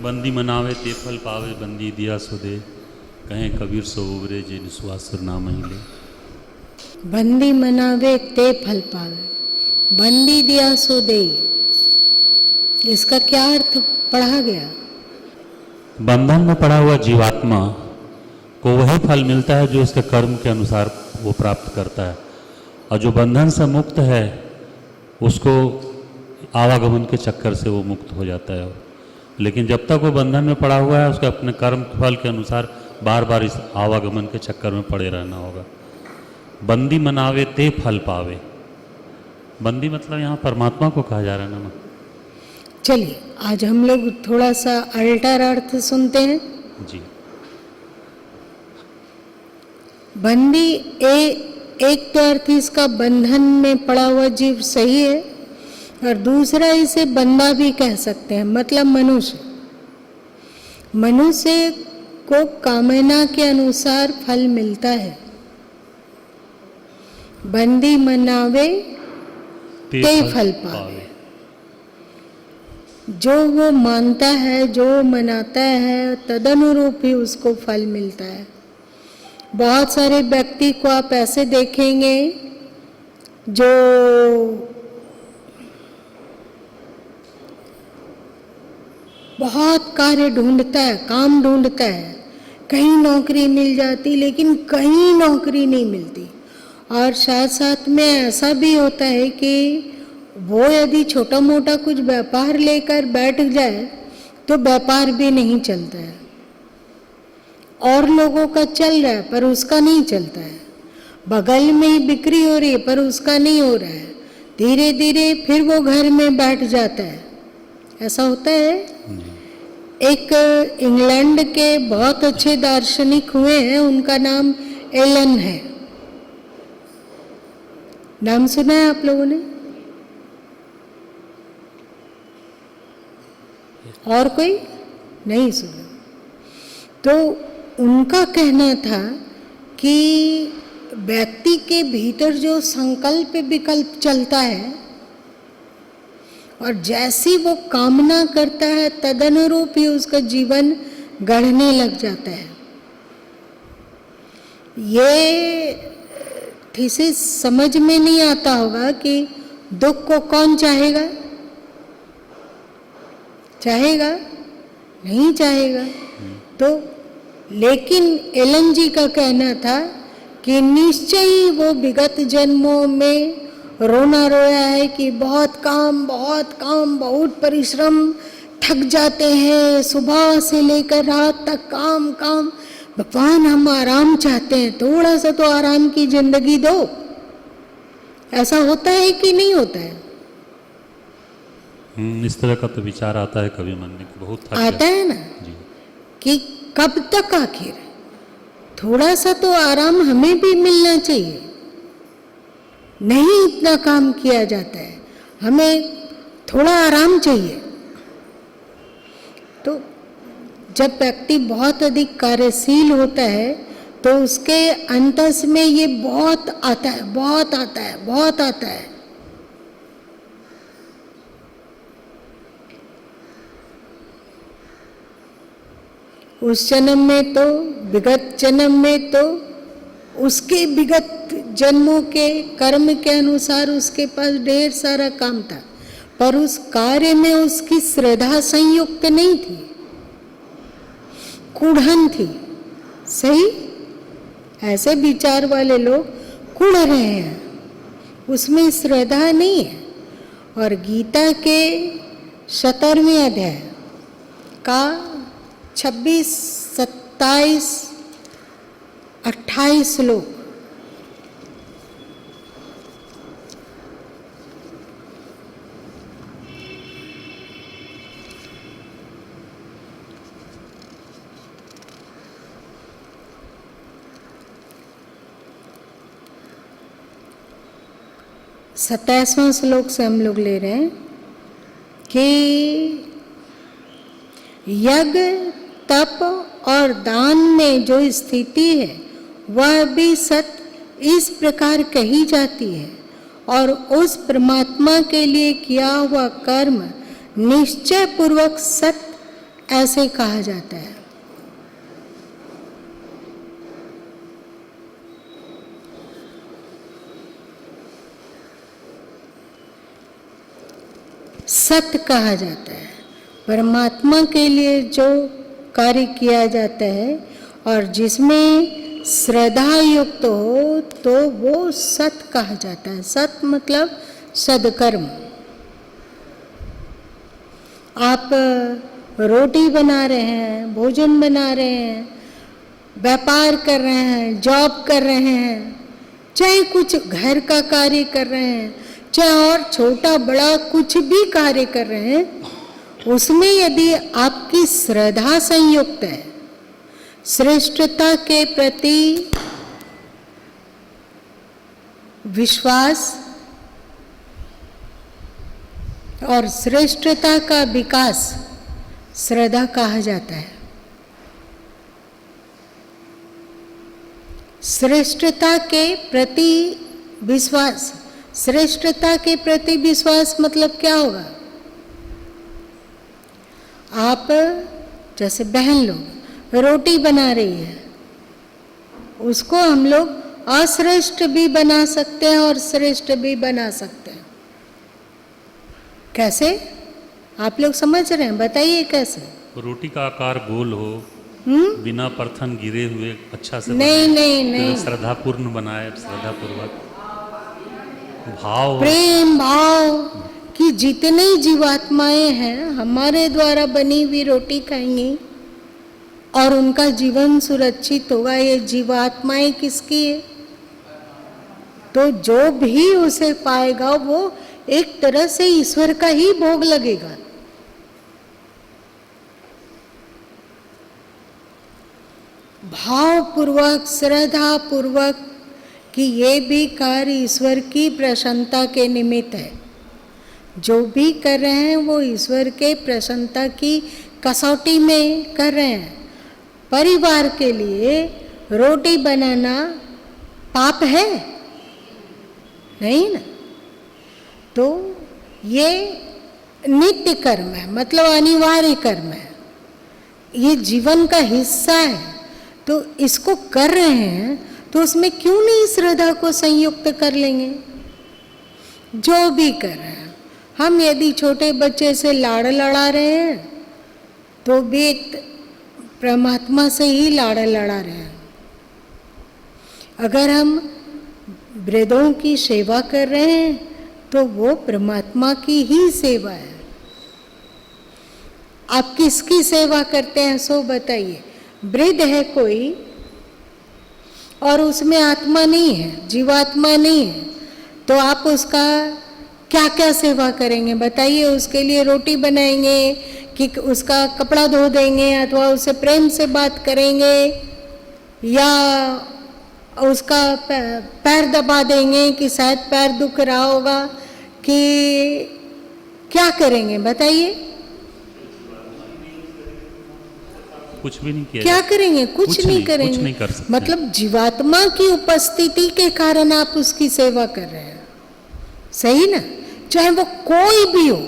बंदी मनावे ते फल पावे, बंदी दिया सो दे, कहें कबीर सो उबरे जे निस्वासुर नाम ही ले। बंदी मनावे ते फल पावे, बंदी दिया सो दे, इसका क्या अर्थ पढ़ा गया? बंधन में पड़ा हुआ जीवात्मा को वही फल मिलता है जो उसके कर्म के अनुसार वो प्राप्त करता है, और जो बंधन से मुक्त है उसको आवागमन के चक्कर से वो मुक्त हो जाता है। लेकिन जब तक वो बंधन में पड़ा हुआ है उसके अपने कर्म फल के अनुसार बार बार इस आवागमन के चक्कर में पड़े रहना होगा। बंदी मनावे ते फल पावे, बंदी मतलब यहाँ परमात्मा को कहा जा रहा है ना। चलिए आज हम लोग थोड़ा सा अल्टर अर्थ सुनते हैं जी। बंदी एक तो अर्थ इसका बंधन में पड़ा हुआ जीव सही है, और दूसरा इसे बंदा भी कह सकते हैं, मतलब मनुष्य को कामना के अनुसार फल मिलता है। बंदी मनावे ते फल पावे, जो वो मानता है, जो मनाता है, तदनुरूप ही उसको फल मिलता है। बहुत सारे व्यक्ति को आप ऐसे देखेंगे जो बहुत कार्य ढूंढता है, काम ढूंढता है, कहीं नौकरी मिल जाती लेकिन कहीं नौकरी नहीं मिलती, और साथ साथ में ऐसा भी होता है कि वो यदि छोटा मोटा कुछ व्यापार लेकर बैठ जाए तो व्यापार भी नहीं चलता है, और लोगों का चल रहा है पर उसका नहीं चलता है, बगल में ही बिक्री हो रही है पर उसका नहीं हो रहा है, धीरे धीरे फिर वो घर में बैठ जाता है। ऐसा होता है। एक इंग्लैंड के बहुत अच्छे दार्शनिक हुए हैं, उनका नाम एलन है, नाम सुना है आप लोगों ने? और कोई नहीं सुना? तो उनका कहना था कि व्यक्ति के भीतर जो संकल्प विकल्प चलता है और जैसी वो कामना करता है तदनुरूप ही उसका जीवन गढ़ने लग जाता है। ये थीसिस समझ में नहीं आता होगा कि दुख को कौन चाहेगा? चाहेगा? नहीं चाहेगा। तो लेकिन एलन जी का कहना था कि निश्चय ही वो विगत जन्मों में रोना रोया है कि बहुत काम बहुत परिश्रम, थक जाते हैं, सुबह से लेकर रात तक काम भगवान हम आराम चाहते हैं, थोड़ा सा तो आराम की जिंदगी दो। ऐसा होता है कि नहीं होता है? इस तरह का तो विचार आता है कभी मन में, बहुत थक आता है ना जी। कि कब तक आखिर, थोड़ा सा तो आराम हमें भी मिलना चाहिए। नहीं इतना काम किया जाता है, हमें थोड़ा आराम चाहिए। तो जब व्यक्ति बहुत अधिक कार्यशील होता है तो उसके अंतस में ये बहुत आता है। उस जन्म में तो, विगत जन्म में तो उसके विगत जन्मों के कर्म के अनुसार उसके पास ढेर सारा काम था, पर उस कार्य में उसकी श्रद्धा संयुक्त नहीं थी, कुढ़न थी। सही? ऐसे विचार वाले लोग कुढ़ रहे हैं, उसमें श्रद्धा नहीं है। और गीता के 17वें अध्याय का 26, 27, 28 श्लोक, सत्ताईसवां श्लोक से हम लोग ले रहे हैं कि यज्ञ, तप और दान में जो स्थिति है वह भी सत्य इस प्रकार कही जाती है, और उस परमात्मा के लिए किया हुआ कर्म निश्चय पूर्वक सत्य ऐसे कहा जाता है। सत्य कहा जाता है। परमात्मा के लिए जो कार्य किया जाता है और जिसमें श्रद्धा युक्त हो तो वो सत कहा जाता है। सत मतलब सदकर्म। आप रोटी बना रहे हैं, भोजन बना रहे हैं, व्यापार कर रहे हैं, जॉब कर रहे हैं, चाहे कुछ घर का कार्य कर रहे हैं, चाहे और छोटा बड़ा कुछ भी कार्य कर रहे हैं, उसमें यदि आपकी श्रद्धा संयुक्त है, श्रेष्ठता के प्रति विश्वास और श्रेष्ठता का विकास श्रद्धा कहा जाता है। श्रेष्ठता के प्रति विश्वास, श्रेष्ठता के प्रति विश्वास मतलब क्या होगा? आप जैसे बहन लोग रोटी बना रही है, उसको हम लोग अश्रेष्ठ भी बना सकते हैं और श्रेष्ठ भी बना सकते हैं। कैसे? आप लोग समझ रहे हैं? बताइए कैसे। रोटी का आकार गोल हो, बिना परथन गिरे हुए अच्छा से नहीं नहीं नहीं, श्रद्धापूर्ण बनाए, श्रद्धापूर्वक भाव, प्रेम भाव कि जितनी जीवात्माएं हैं हमारे द्वारा बनी हुई रोटी खाएंगी और उनका जीवन सुरक्षित होगा। ये जीवात्माएं किसकी है? तो जो भी उसे पाएगा वो एक तरह से ईश्वर का ही भोग लगेगा। भावपूर्वक, श्रद्धा पूर्वक कि ये भी कार्य ईश्वर की प्रसन्नता के निमित्त है। जो भी कर रहे हैं वो ईश्वर के प्रसन्नता की कसौटी में कर रहे हैं। परिवार के लिए रोटी बनाना पाप है? नहीं ना। तो ये नित्य कर्म है, मतलब अनिवार्य कर्म है, ये जीवन का हिस्सा है। तो इसको कर रहे हैं तो उसमें क्यों नहीं श्रद्धा को संयुक्त कर लेंगे? जो भी कर रहे हैं, हम यदि छोटे बच्चे से लाड़ लड़ा रहे हैं तो भी एक परमात्मा से ही लाड़ लड़ा रहे हैं। अगर हम वृद्धों की सेवा कर रहे हैं तो वो परमात्मा की ही सेवा है। आप किसकी सेवा करते हैं सो बताइए। वृद्ध है कोई और उसमें आत्मा नहीं है, जीवात्मा नहीं है, तो आप उसका क्या क्या सेवा करेंगे बताइए? उसके लिए रोटी बनाएंगे कि उसका कपड़ा धो देंगे अथवा उससे प्रेम से बात करेंगे या उसका पैर दबा देंगे कि शायद पैर दुख रहा होगा, कि क्या करेंगे बताइए? कुछ भी नहीं किया। क्या करेंगे? कुछ नहीं करेंगे। कुछ नहीं कर सकते। मतलब जीवात्मा की उपस्थिति के कारण आप उसकी सेवा कर रहे हैं, सही ना? चाहे वो कोई भी हो,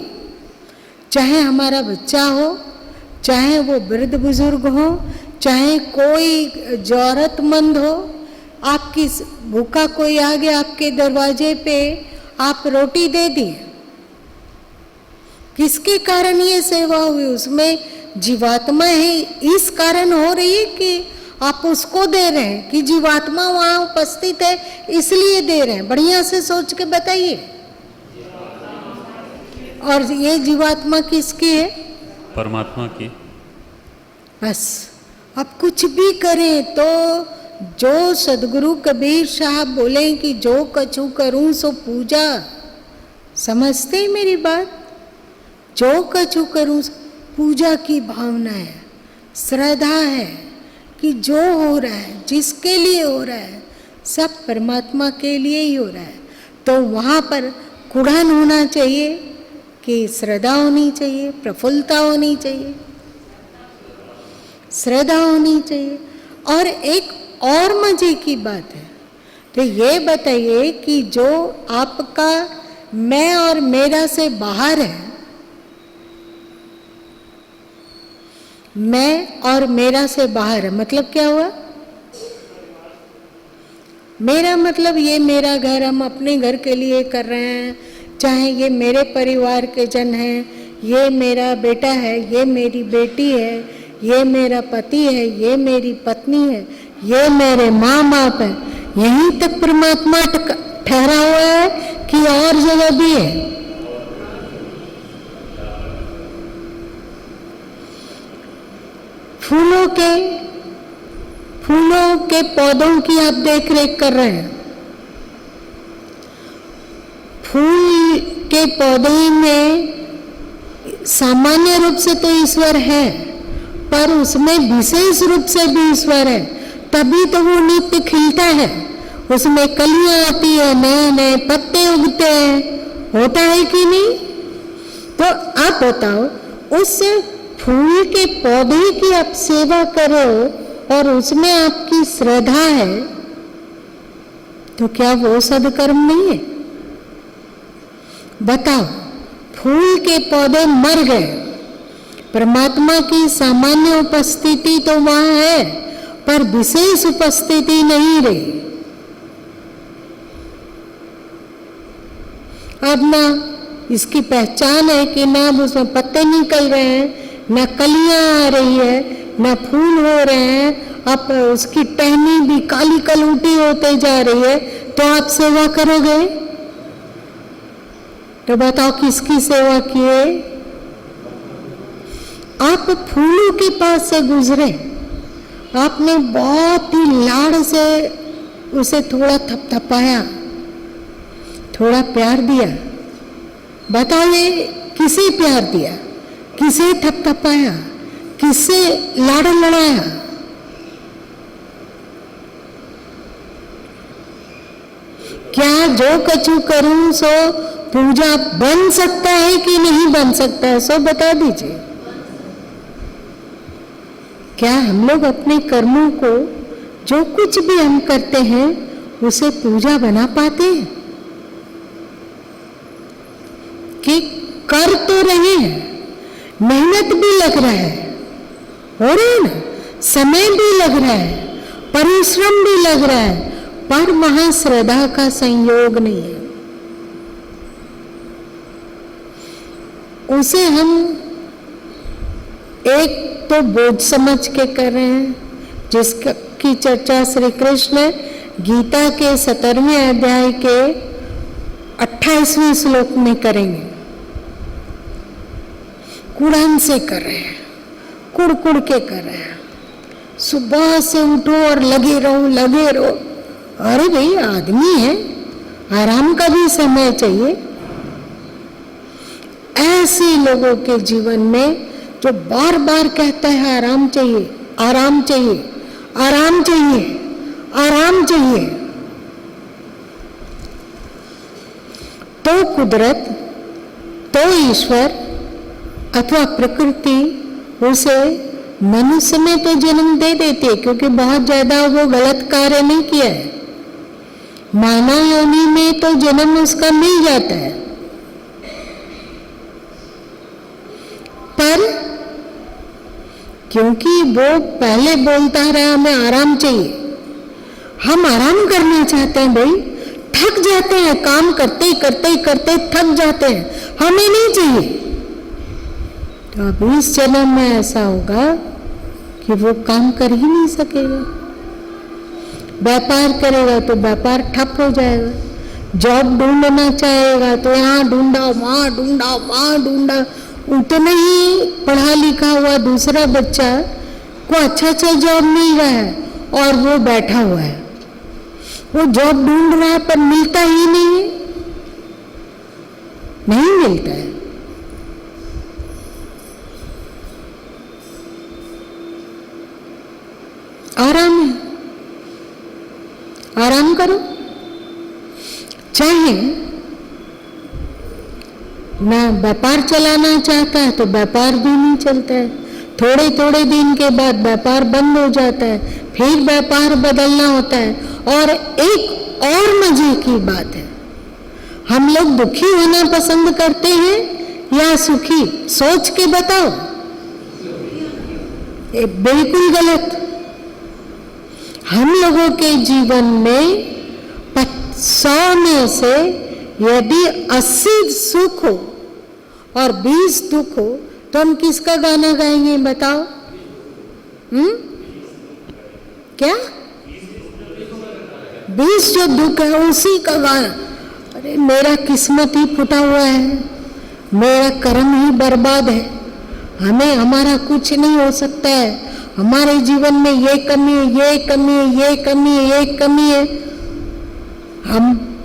चाहे हमारा बच्चा हो, चाहे वो वृद्ध बुजुर्ग हो, चाहे कोई जरूरतमंद हो, आपकी भूखा कोई आ गया आपके दरवाजे पे, आप रोटी दे दिए, किसके कारण ये सेवा हुई? उसमें जीवात्मा है, इस कारण हो रही है कि आप उसको दे रहे हैं कि जीवात्मा वहां उपस्थित है इसलिए दे रहे हैं। बढ़िया से सोच के बताइए। और ये जीवात्मा किसकी है? परमात्मा की। बस अब कुछ भी करें तो जो सदगुरु कबीर साहब बोले कि जो कछु करूं सो पूजा, समझते मेरी बात? जो कछु करूं पूजा की भावना है, श्रद्धा है कि जो हो रहा है, जिसके लिए हो रहा है, सब परमात्मा के लिए ही हो रहा है। तो वहाँ पर कुढ़न होना चाहिए कि श्रद्धा होनी चाहिए, प्रफुल्लता होनी चाहिए, श्रद्धा होनी चाहिए। और एक और मजे की बात है, तो ये बताइए कि जो आपका मैं और मेरा से बाहर है, मैं और मेरा से बाहर है। मतलब क्या हुआ? मेरा मतलब ये मेरा घर, हम अपने घर के लिए कर रहे हैं, चाहे ये मेरे परिवार के जन हैं, ये मेरा बेटा है, ये मेरी बेटी है, ये मेरा पति है, ये मेरी पत्नी है, ये मेरे माँ बाप है। यहीं तक परमात्मा ठहरा हुआ है कि और जगह भी है? फूलों के पौधों की आप देख रेख कर रहे हैं। फूल के पौधे में सामान्य रूप से तो ईश्वर है, पर उसमें विशेष रूप से भी ईश्वर है, तभी तो वो नित्य खिलता है, उसमें कलियां आती है, नए नए पत्ते उगते हैं, होता है कि नहीं? तो आप बताओ, उस फूल के पौधे की आप सेवा करो और उसमें आपकी श्रद्धा है, तो क्या वो सदकर्म नहीं है? बताओ, फूल के पौधे मर गए, परमात्मा की सामान्य उपस्थिति तो वहां है, पर विशेष उपस्थिति नहीं रही। अब ना इसकी पहचान है कि ना उसमें पत्ते निकल रहे हैं, ना कलियां आ रही है, ना फूल हो रहे हैं, अब उसकी टहनी भी काली कलूटी होते जा रही है, तो आप सेवा करोगे? तो बताओ किसकी सेवा किए? आप फूलों के पास से गुजरे, आपने बहुत ही लाड़ से उसे थोड़ा थपथपाया, थोड़ा प्यार दिया। बताओ ये किसे प्यार दिया, किसे थपथपाया, किससे लाड़ लड़ाया? क्या जो कछु करूं सो पूजा बन सकता है कि नहीं बन सकता है, सो बता दीजिए। क्या हम लोग अपने कर्मों को, जो कुछ भी हम करते हैं, उसे पूजा बना पाते हैं? कि कर तो रहे हैं, मेहनत भी लग रहा है, हो रही है ना, समय भी लग रहा है, परिश्रम भी लग रहा है, पर वहां श्रद्धा का संयोग नहीं है। उसे हम एक तो बोझ समझ के कर रहे हैं, जिसकी चर्चा श्री कृष्ण गीता के 17वें अध्याय के 28वें श्लोक में करेंगे। कुड़ान से कर रहे हैं, कुड़ कुड़ के कर रहे हैं, सुबह से उठो और लगे रहो लगे रहो। अरे भाई, आदमी है, आराम का भी समय चाहिए। ऐसे लोगों के जीवन में जो बार बार कहता है आराम चाहिए, आराम चाहिए, आराम चाहिए, आराम चाहिए, तो कुदरत, तो ईश्वर अथवा प्रकृति उसे मनुष्य में तो जन्म दे देती है, क्योंकि बहुत ज्यादा वो गलत कार्य नहीं किया है। मानव योनि में तो जन्म उसका मिल जाता है, पर क्योंकि वो पहले बोलता रहा हमें आराम चाहिए, हम आराम करना चाहते हैं भाई, थक जाते हैं, काम करते करते करते थक जाते हैं, हमें नहीं चाहिए। तो अब इस जन्म में ऐसा होगा कि वो काम कर ही नहीं सकेगा। व्यापार करेगा तो व्यापार ठप हो जाएगा, जॉब ढूंढना चाहेगा तो यहाँ ढूंढा, वहाँ ढूंढा, वहाँ ढूंढा। उतना ही पढ़ा लिखा हुआ दूसरा बच्चा को अच्छा जॉब मिल रहा है और वो बैठा हुआ है, वो जॉब ढूंढ रहा है पर मिलता ही नहीं है, नहीं मिलता है। आराम है, आराम करो। चाहे ना व्यापार चलाना चाहता है तो व्यापार भी नहीं चलता है, थोड़े थोड़े दिन के बाद व्यापार बंद हो जाता है, फिर व्यापार बदलना होता है। और एक और मजे की बात है, हम लोग दुखी होना पसंद करते हैं या सुखी? सोच के बताओ। ये बिल्कुल गलत। हम लोगों के जीवन में 100 में से यदि 80 सुख हो और 20 दुख हो तो हम किसका गाना गाएंगे बताओ? क्या? 20 जो दुख है उसी का गाना। अरे मेरा किस्मत ही फूटा हुआ है, मेरा कर्म ही बर्बाद है, हमें हमारा कुछ नहीं हो सकता है, हमारे जीवन में ये कमी है, ये कमी है, ये कमी है, ये कमी है।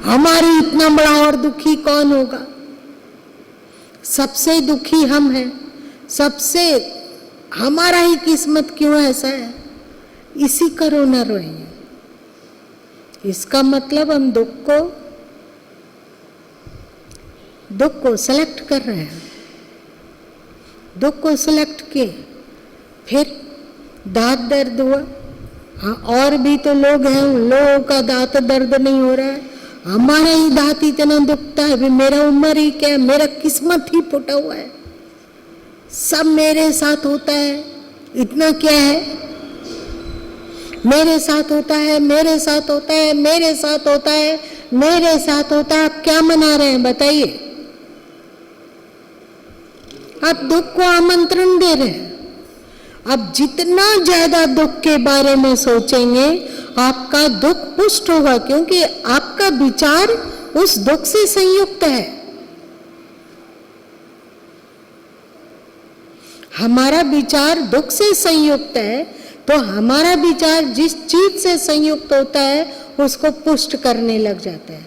हमारे इतना बड़ा और दुखी कौन होगा? सबसे दुखी हम हैं, सबसे हमारा ही किस्मत क्यों ऐसा है? इसी का रोना रोएंगे। इसका मतलब हम दुख को सेलेक्ट कर रहे हैं। दुख को सेलेक्ट किए, फिर दांत दर्द हुआ। हाँ, और भी तो लोग हैं, उन लोगों का दांत दर्द नहीं हो रहा है, हमारा ही दांत इतना दुखता है। अभी मेरा उम्र ही क्या है, मेरा किस्मत ही फूटा हुआ है, सब मेरे साथ होता है, इतना क्या है? मेरे साथ होता है, मेरे साथ होता है, मेरे साथ होता है, मेरे साथ होता है। आप क्या मना रहे हैं बताइए? आप दुख को आमंत्रण दे रहे हैं। अब जितना ज्यादा दुख के बारे में सोचेंगे आपका दुख पुष्ट होगा, क्योंकि आपका विचार उस दुख से संयुक्त है। हमारा विचार दुख से संयुक्त है, तो हमारा विचार जिस चीज से संयुक्त होता है उसको पुष्ट करने लग जाता है।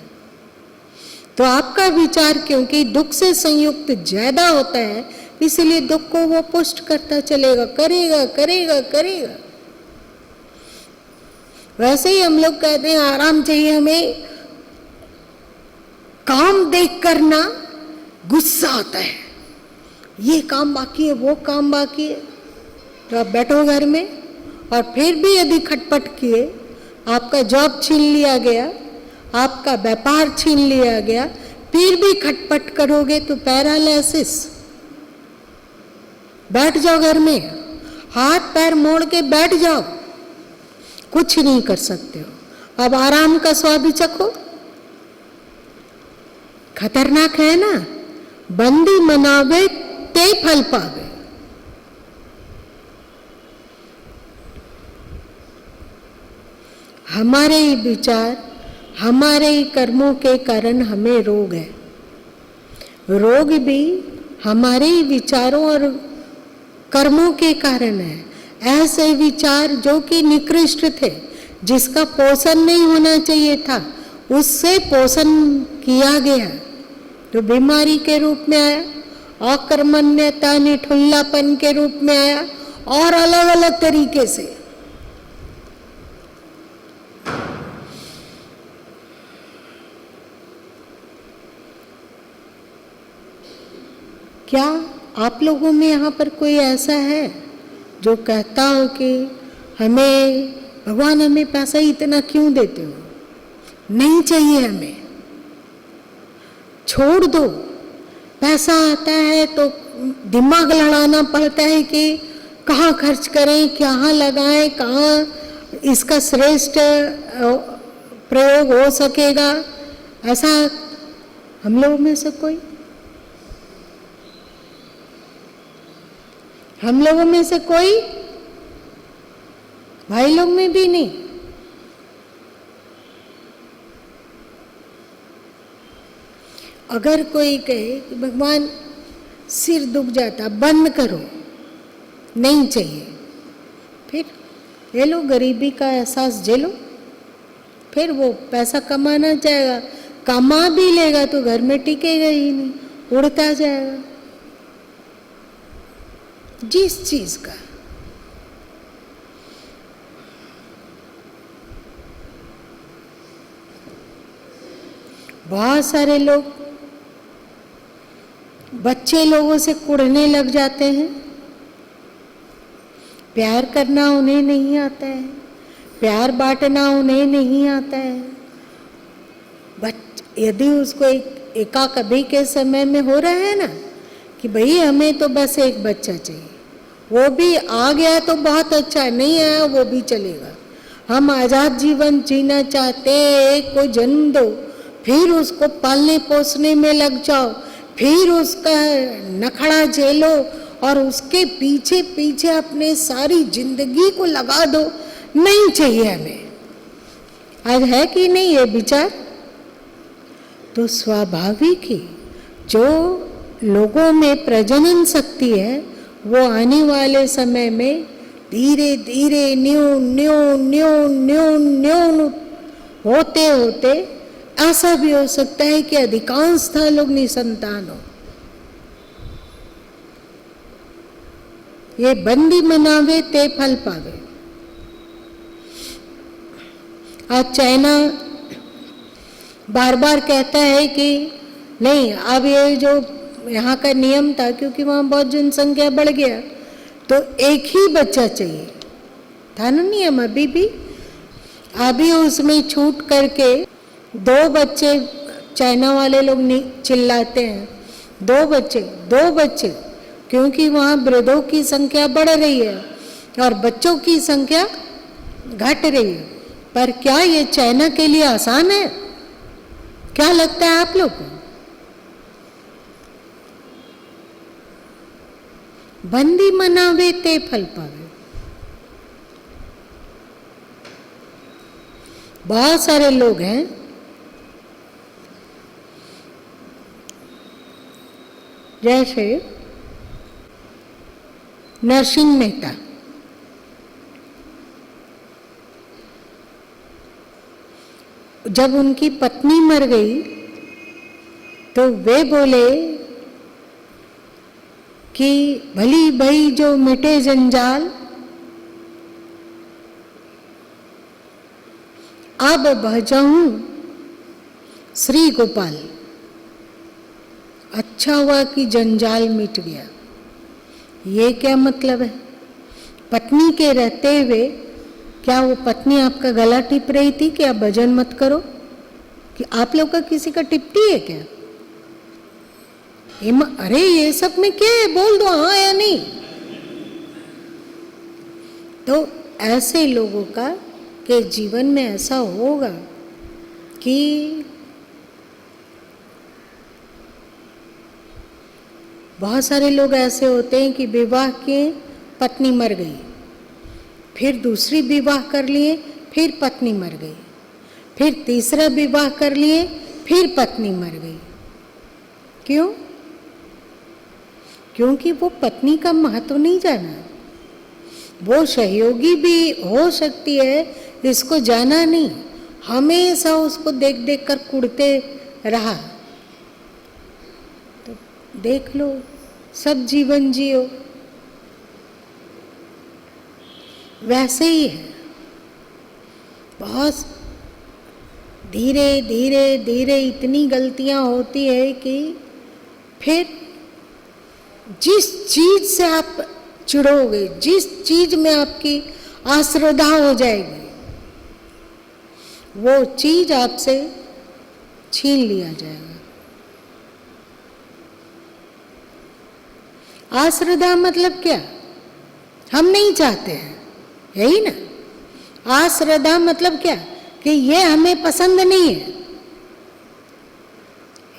तो आपका विचार क्योंकि दुख से संयुक्त ज्यादा होता है, इसलिए दुख को वो पुष्ट करता चलेगा, करेगा करेगा करेगा। वैसे ही हम लोग कहते हैं आराम चाहिए, हमें काम देख कर ना गुस्सा आता है, ये काम बाकी है, वो काम बाकी है, तो आप बैठो घर में और फिर भी यदि खटपट किए, आपका जॉब छीन लिया गया, आपका व्यापार छीन लिया गया, फिर भी खटपट करोगे तो पैरालिसिस। बैठ जाओ घर में, हाथ पैर मोड़ के बैठ जाओ, कुछ नहीं कर सकते हो। अब आराम का स्वाद चखो। खतरनाक है ना? बंदी मनावे ते फल पावे। हमारे ही विचार, हमारे ही कर्मों के कारण हमें रोग है। रोग भी हमारे ही विचारों और कर्मों के कारण है। ऐसे विचार जो कि निकृष्ट थे, जिसका पोषण नहीं होना चाहिए था, उससे पोषण किया गया, जो बीमारी के रूप में आया, अकर्मण्यता निठुल्लापन के रूप में आया, और अलग अलग तरीके से। क्या आप लोगों में यहाँ पर कोई ऐसा है जो कहता हो कि हमें भगवान हमें पैसा इतना क्यों देते हो, नहीं चाहिए हमें, छोड़ दो। पैसा आता है तो दिमाग लड़ाना पड़ता है कि कहाँ खर्च करें, कहाँ लगाएं, कहाँ इसका श्रेष्ठ प्रयोग हो सकेगा। ऐसा हम लोगों में से कोई, हम लोगों में से कोई, भाई लोग में भी नहीं। अगर कोई कहे कि भगवान सिर दुख जाता, बंद करो, नहीं चाहिए, फिर ले लो, गरीबी का एहसास झेलो, फिर वो पैसा कमाना चाहेगा, कमा भी लेगा तो घर में टिकेगा ही नहीं, उड़ता जाएगा। जिस चीज का बहुत सारे लोग, बच्चे लोगों से कुड़ने लग जाते हैं। प्यार करना उन्हें नहीं आता है, प्यार बांटना उन्हें नहीं आता है। यदि उसको एका कभी के समय में हो रहा है ना कि भाई हमें तो बस एक बच्चा चाहिए, वो भी आ गया तो बहुत अच्छा, नहीं आया वो भी चलेगा। हम आज़ाद जीवन जीना चाहते हैं, एक को जन्म दो, फिर उसको पालने पोसने में लग जाओ, फिर उसका नखड़ा झेलो और उसके पीछे पीछे अपने सारी जिंदगी को लगा दो, नहीं चाहिए हमें। आज है कि नहीं ये विचार? तो स्वाभाविक ही जो लोगों में प्रजनन शक्ति है वो आने वाले समय में धीरे धीरे न्यून न्यून न्यून न्यून न्यून होते होते ऐसा भी हो सकता है कि अधिकांशतः लोग निसंतान हो। ये बंदी मनावे ते फल पावे। आज चाइना बार बार कहता है कि नहीं, अब ये जो यहाँ का नियम था, क्योंकि वहाँ बहुत जनसंख्या बढ़ गया तो एक ही बच्चा चाहिए था ना नियम, अभी उसमें छूट करके 2 बच्चे, चाइना वाले लोग चिल्लाते हैं 2 बच्चे, क्योंकि वहाँ वृद्धों की संख्या बढ़ रही है और बच्चों की संख्या घट रही है। पर क्या ये चाइना के लिए आसान है? क्या लगता है आप लोग को? बंदी मनावे ते फल पावे। बहुत सारे लोग हैं जैसे नरसिंह मेहता, जब उनकी पत्नी मर गई तो वे बोले कि भली भई जो मिटे जंजाल, अब भजहूं श्री गोपाल। अच्छा हुआ कि जंजाल मिट गया। ये क्या मतलब है? पत्नी के रहते हुए क्या वो पत्नी आपका गला टिप रही थी कि आप भजन मत करो? कि आप लोग का किसी का टिपती है क्या? अरे ये सब में क्या है, बोल दो हाँ या नहीं। तो ऐसे लोगों का के जीवन में ऐसा होगा कि बहुत सारे लोग ऐसे होते हैं कि विवाह किए, पत्नी मर गई, फिर दूसरी विवाह कर लिए, फिर पत्नी मर गई, फिर तीसरा विवाह कर लिए, फिर पत्नी मर गई। क्यों? क्योंकि वो पत्नी का महत्व नहीं जाना। वो सहयोगी भी हो सकती है, इसको जाना नहीं, हमेशा उसको देख देख कर कुड़ते रहा। तो देख लो, सब जीवन जियो। वैसे ही है, बहुत धीरे धीरे धीरे इतनी गलतियां होती है कि फिर जिस चीज से आप चिढ़ोगे, जिस चीज में आपकी आश्रद्धा हो जाएगी, वो चीज आपसे छीन लिया जाएगा। आश्रद्धा मतलब क्या? हम नहीं चाहते हैं, यही ना। आश्रद्धा मतलब क्या? कि ये हमें पसंद नहीं है,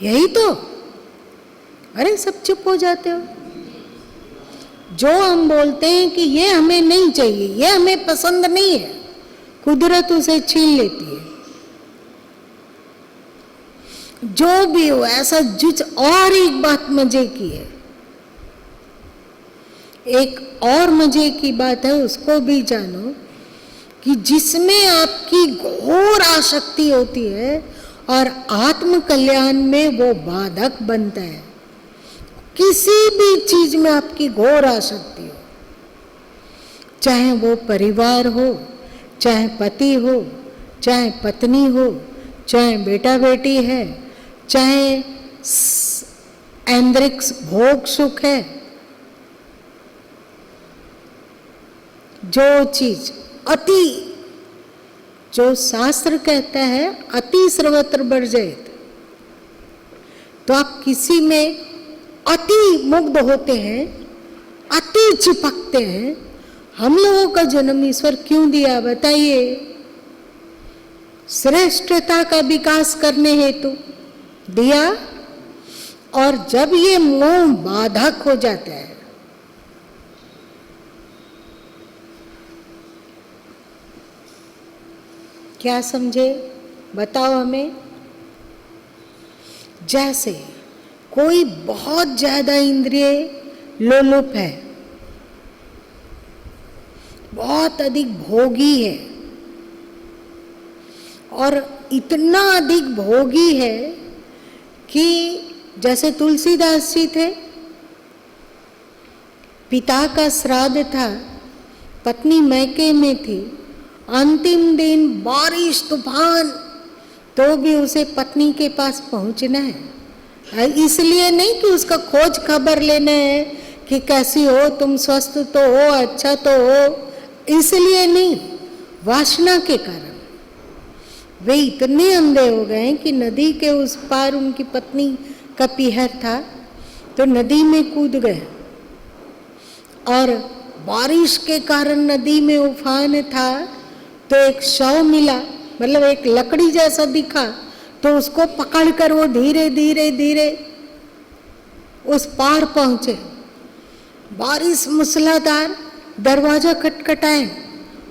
यही तो। अरे सब चुप हो जाते हो। जो हम बोलते हैं कि ये हमें नहीं चाहिए, ये हमें पसंद नहीं है, कुदरत उसे छीन लेती है। जो भी हो ऐसा जुच। और एक बात मजे की है, एक और मजे की बात है, उसको भी जानो कि जिसमें आपकी घोर आसक्ति होती है और आत्म कल्याण में वो बाधक बनता है। किसी भी चीज में आपकी घोर आसक्ति हो, चाहे वो परिवार हो, चाहे पति हो, चाहे पत्नी हो, चाहे बेटा बेटी है, चाहे ऐन्द्रिक भोग सुख है, जो चीज अति, जो शास्त्र कहता है अति सर्वत्र वर्जयेत, तो आप किसी में अति मुग्ध होते हैं, अति चिपकते हैं। हम लोगों का जन्म ईश्वर क्यों दिया बताइए? श्रेष्ठता का विकास करने हेतु दिया। और जब ये मोह बाधक हो जाता है, क्या समझे बताओ हमें? जैसे कोई बहुत ज्यादा इंद्रिय लोलुप है, बहुत अधिक भोगी है, और इतना अधिक भोगी है कि जैसे तुलसीदास जी थे, पिता का श्राद्ध था, पत्नी मैके में थी, अंतिम दिन बारिश तूफान, तो भी उसे पत्नी के पास पहुंचना है। इसलिए नहीं कि उसका खोज खबर लेना है कि कैसी हो तुम, स्वस्थ तो हो, अच्छा तो हो, इसलिए नहीं, वासना के कारण वे इतने अंधे हो गए कि नदी के उस पार उनकी पत्नी का पीहर था, तो नदी में कूद गए, और बारिश के कारण नदी में उफान था, तो एक शव मिला, मतलब एक लकड़ी जैसा दिखा, तो उसको पकड़कर वो धीरे धीरे धीरे उस पार पहुंचे। बारिश मूसलाधार, दरवाजा खटखटाए,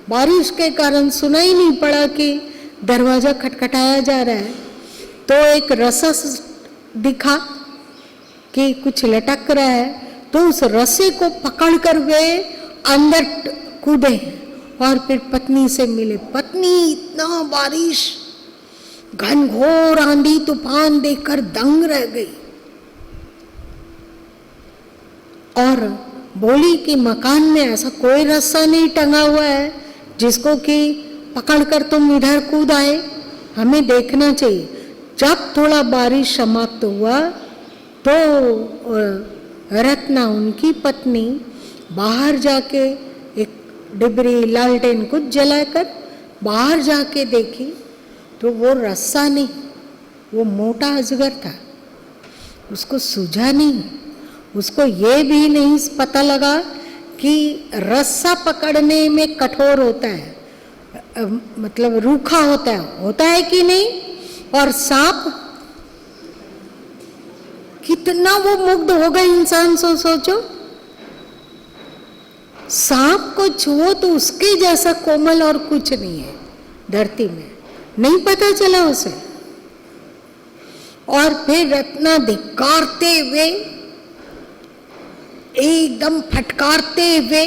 बारिश के कारण सुनाई नहीं पड़ा कि दरवाजा खटखटाया जा रहा है, तो एक रस्सा दिखा कि कुछ लटक रहा है, तो उस रस्से को पकड़कर वे अंदर कूदे और फिर पत्नी से मिले। पत्नी इतना बारिश, घनघोर आंधी तूफान देखकर दंग रह गई और बोली कि मकान में ऐसा कोई रस्सा नहीं टंगा हुआ है जिसको कि पकड़कर तुम इधर कूद आए, हमें देखना चाहिए। जब थोड़ा बारिश समाप्त हुआ तो रत्ना उनकी पत्नी बाहर जाके एक डिबरी लालटेन कुछ जलाकर बाहर जाके देखी, तो वो रस्सा नहीं, वो मोटा अजगर था, उसको सूझा नहीं। उसको ये भी नहीं पता लगा कि रस्सा पकड़ने में कठोर होता है, मतलब रूखा होता है कि नहीं। और सांप, कितना वो मुग्ध हो गए इंसान, सोचो, सांप को छुओ तो उसके जैसा कोमल और कुछ नहीं है धरती में, नहीं पता चला उसे। और फिर रत्ना धिक्कारते हुए, एकदम फटकारते हुए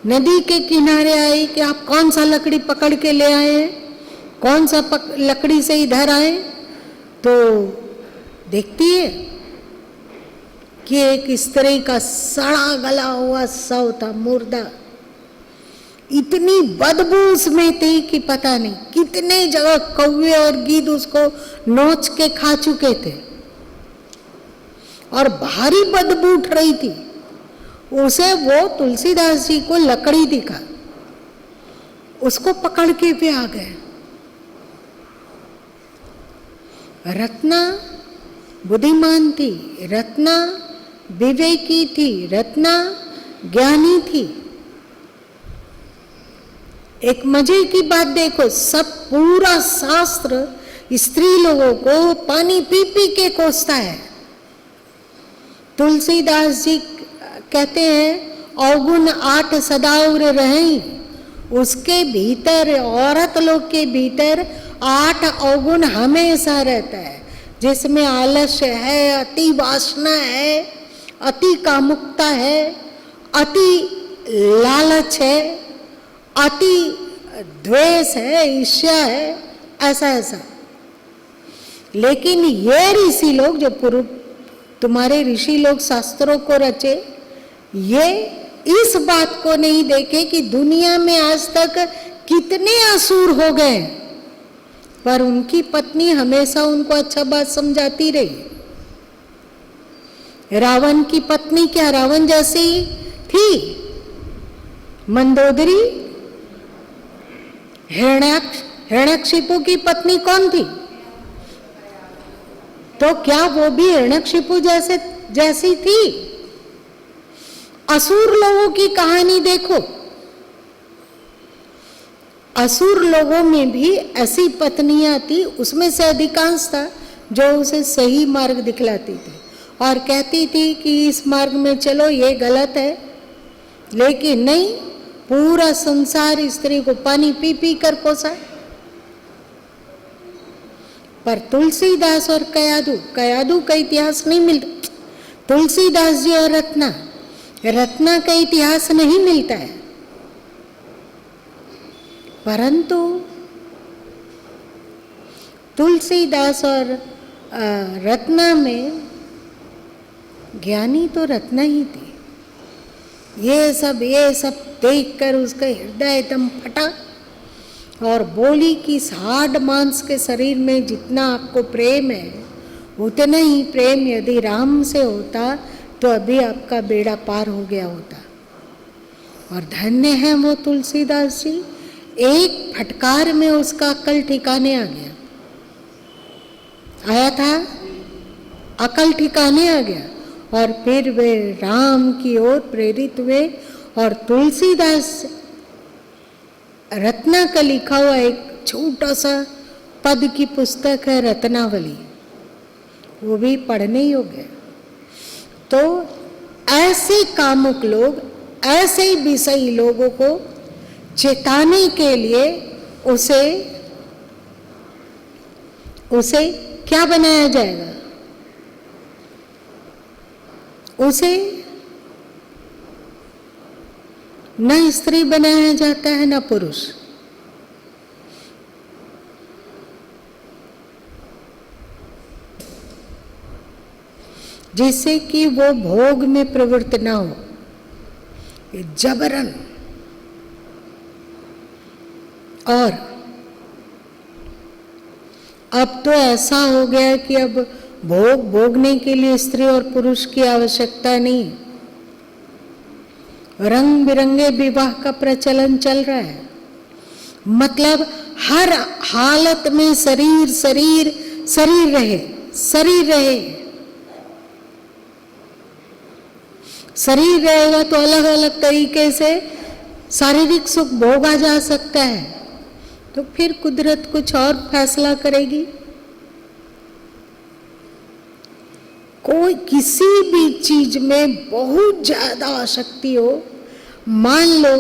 नदी के किनारे आई कि आप कौन सा लकड़ी पकड़ के ले आए हैं, कौन सा लकड़ी से इधर आए। तो देखती है कि एक स्त्री का सड़ा गला हुआ शव था, मुर्दा। इतनी बदबू उसमें थी कि पता नहीं कितने जगह कौवे और गीद उसको नोच के खा चुके थे और भारी बदबू उठ रही थी। उसे वो तुलसीदास जी को लकड़ी दिखा, उसको पकड़ के भी आ गए। रत्ना बुद्धिमान थी, रत्ना विवेकी थी, रत्ना ज्ञानी थी। एक मजे की बात देखो, सब पूरा शास्त्र स्त्री लोगों को पानी पी पी के कोसता है। तुलसीदास जी कहते हैं अवगुण 8 सदाउर रहे, उसके भीतर, औरत लोग के भीतर 8 अवगुण हमेशा रहता है, जिसमें आलस्य है, अति वासना है, अति कामुकता है, अति लालच है, अति द्वेष है, ईर्ष्या है, ऐसा। लेकिन ये ऋषि लोग, जो पूर्व तुम्हारे ऋषि लोग शास्त्रों को रचे, ये इस बात को नहीं देखे कि दुनिया में आज तक कितने असुर हो गए, पर उनकी पत्नी हमेशा उनको अच्छा बात समझाती रही। रावण की पत्नी क्या रावण जैसी थी? मंदोदरी, हिरण्यकशिपु की पत्नी कौन थी? तो क्या वो भी हिरण्यकशिपु जैसी थी? असुर लोगों की कहानी देखो, असुर लोगों में भी ऐसी पत्नियां थी, उसमें से अधिकांश था जो उसे सही मार्ग दिखलाती थी और कहती थी कि इस मार्ग में चलो, ये गलत है। लेकिन नहीं, पूरा संसार स्त्री को पानी पी पी कर पोसा। पर तुलसीदास और कयादू का इतिहास नहीं मिलता। तुलसीदास जी और रत्ना का इतिहास नहीं मिलता है, परंतु तुलसीदास और रत्ना में ज्ञानी तो रत्ना ही थी। ये सब देखकर उसका हृदय एकदम फटा और बोली कि इस हाड मांस के शरीर में जितना आपको प्रेम है, उतना ही प्रेम यदि राम से होता तो अभी आपका बेड़ा पार हो गया होता। और धन्य है वो तुलसीदास जी, एक फटकार में उसका अकल ठिकाने आ गया, आया था, अकल ठिकाने आ गया और फिर वे राम की ओर प्रेरित हुए। और तुलसीदास रत्ना का लिखा हुआ एक छोटा सा पद की पुस्तक है रत्नावली, वो भी पढ़ने योग्य है। तो ऐसे कामुक लोग, ऐसे विषयी लोगों को चेताने के लिए उसे क्या बनाया जाएगा? उसे न स्त्री बनाया जाता है न पुरुष। जिससे कि वो भोग में प्रवृत्त ना हो, जबरन। और अब तो ऐसा हो गया कि अब भोगने के लिए स्त्री और पुरुष की आवश्यकता नहीं। रंग बिरंगे विवाह का प्रचलन चल रहा है, मतलब हर हालत में शरीर शरीर शरीर रहे, शरीर रहे। शरीर रहेगा तो अलग अलग तरीके से शारीरिक सुख भोगा जा सकता है। तो फिर कुदरत कुछ और फैसला करेगी। कोई किसी भी चीज में बहुत ज्यादा आसक्ति हो, मान लो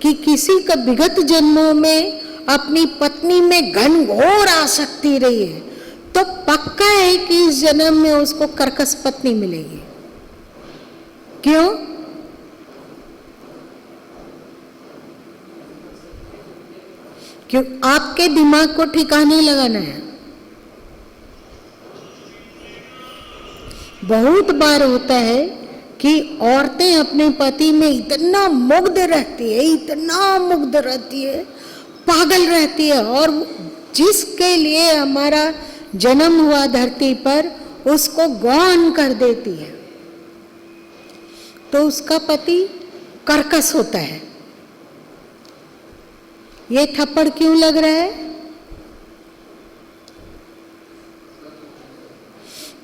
कि किसी का विगत जन्मों में अपनी पत्नी में घनघोर आसक्ति रही है, तो पक्का है कि इस जन्म में उसको कर्कश पत्नी मिलेगी। क्यों? क्यों? आपके दिमाग को ठिकाने लगाना है। बहुत बार होता है कि औरतें अपने पति में इतना मुग्ध रहती है, इतना मुग्ध रहती है, पागल रहती है, और जिसके लिए हमारा जन्म हुआ धरती पर उसको गौन कर देती है, तो उसका पति कर्कश होता है। ये थप्पड़ क्यों लग रहा है?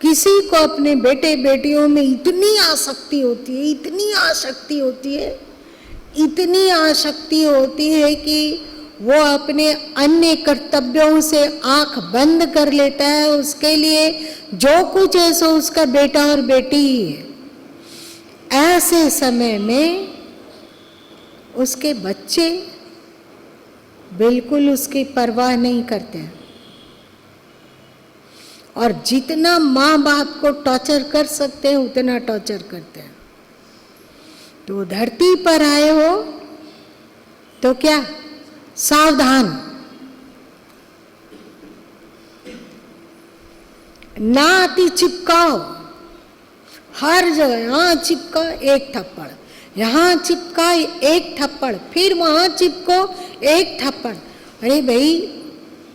किसी को अपने बेटे बेटियों में इतनी आसक्ति होती है, इतनी आसक्ति होती है, इतनी आसक्ति होती है कि वो अपने अन्य कर्तव्यों से आंख बंद कर लेता है। उसके लिए जो कुछ है सो उसका बेटा और बेटी ही है। ऐसे समय में उसके बच्चे बिल्कुल उसकी परवाह नहीं करते हैं, और जितना माँ बाप को टॉर्चर कर सकते हैं उतना टॉर्चर करते हैं। तो धरती पर आए हो तो क्या, सावधान, ना अति चिपकाओ। हर जगह यहाँ चिपका एक थप्पड़, यहाँ चिपका एक थप्पड़, फिर वहाँ चिपको एक थप्पड़। अरे भाई,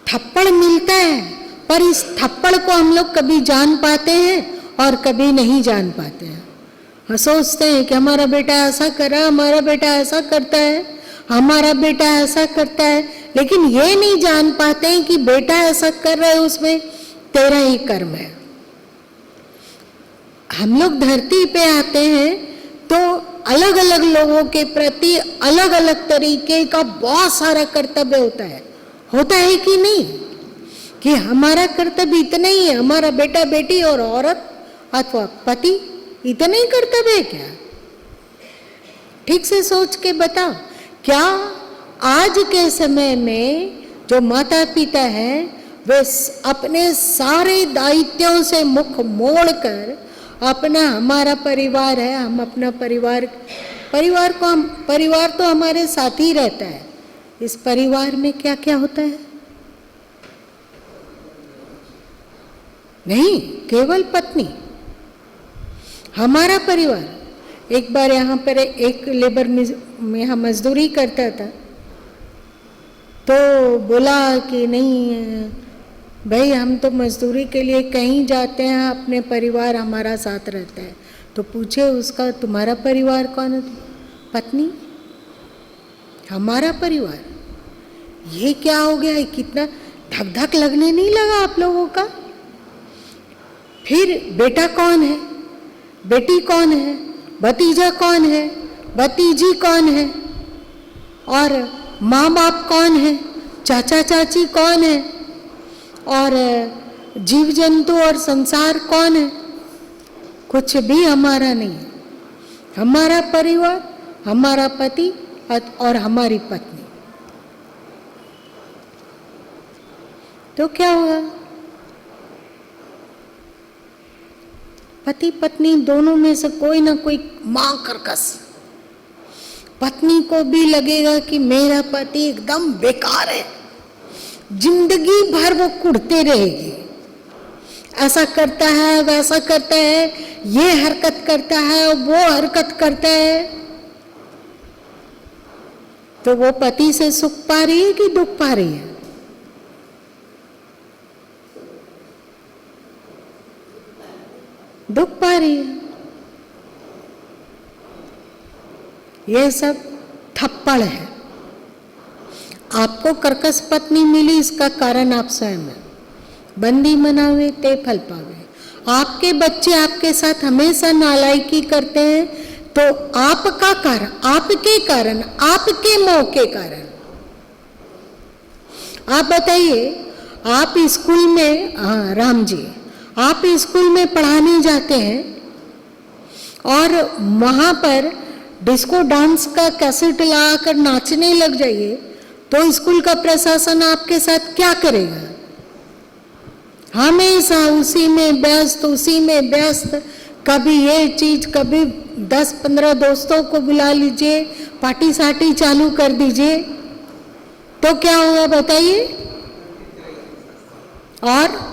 थप्पड़ मिलता है, पर इस थप्पड़ को हम लोग कभी जान पाते हैं और कभी नहीं जान पाते हैं। हम सोचते हैं कि हमारा बेटा ऐसा कर रहा है, हमारा बेटा ऐसा करता है, हमारा बेटा ऐसा करता है, लेकिन ये नहीं जान पाते हैं कि बेटा ऐसा कर रहा है उसमें तेरा ही कर्म है। हम लोग धरती पे आते हैं तो अलग अलग लोगों के प्रति अलग अलग तरीके का बहुत सारा कर्तव्य होता है कि नहीं? कि हमारा कर्तव्य इतना ही है, हमारा बेटा बेटी और औरत अथवा पति इतना ही कर्तव्य है क्या? ठीक से सोच के बताओ। क्या आज के समय में जो माता पिता हैं वे अपने सारे दायित्वों से मुख मोड़कर अपना हमारा परिवार है, हम अपना परिवार तो हमारे साथ ही रहता है, इस परिवार में क्या क्या होता है? नहीं, केवल पत्नी, हमारा परिवार। एक बार यहाँ पर एक लेबर में यहाँ मजदूरी करता था, तो बोला कि नहीं भाई, हम तो मजदूरी के लिए कहीं जाते हैं, अपने परिवार हमारा साथ रहता है। तो पूछे उसका, तुम्हारा परिवार कौन है? पत्नी, हमारा परिवार। ये क्या हो गया? कितना धक धक लगने नहीं लगा आप लोगों का? फिर बेटा कौन है, बेटी कौन है, भतीजा कौन है, भतीजी कौन है, और माँ बाप कौन है, चाचा चाची कौन है, और जीव जंतु और संसार कौन है? कुछ भी हमारा नहीं है। हमारा परिवार, हमारा पति और हमारी पत्नी। तो क्या हुआ? पति पत्नी दोनों में से कोई ना कोई मां कर्कश। पत्नी को भी लगेगा कि मेरा पति एकदम बेकार है, जिंदगी भर वो कुढ़ते रहेगी, ऐसा करता है, वैसा करता है, ये हरकत करता है, वो हरकत करता है। तो वो पति से सुख पा रही है कि दुख पा रही है? दुख पा रही है। ये सब थप्पड़ है। आपको कर्कश पत्नी मिली, इसका कारण आप स्वयं है। बंदी मनावे ते फल पावे। आपके बच्चे आपके साथ हमेशा नालायकी करते हैं, तो आपका कारण, आपके कारण, आपके मोह के कारण। आप बताइए, आप स्कूल में, हाँ राम जी, आप स्कूल में पढ़ाने जाते हैं और वहाँ पर डिस्को डांस का कैसेट लगाकर नाचने लग जाइए, तो स्कूल का प्रशासन आपके साथ क्या करेगा? हमेशा उसी में व्यस्त, उसी में व्यस्त। कभी ये चीज, कभी 10-15 दोस्तों को बुला लीजिए, पार्टी साटी चालू कर दीजिए, तो क्या होगा बताइए? और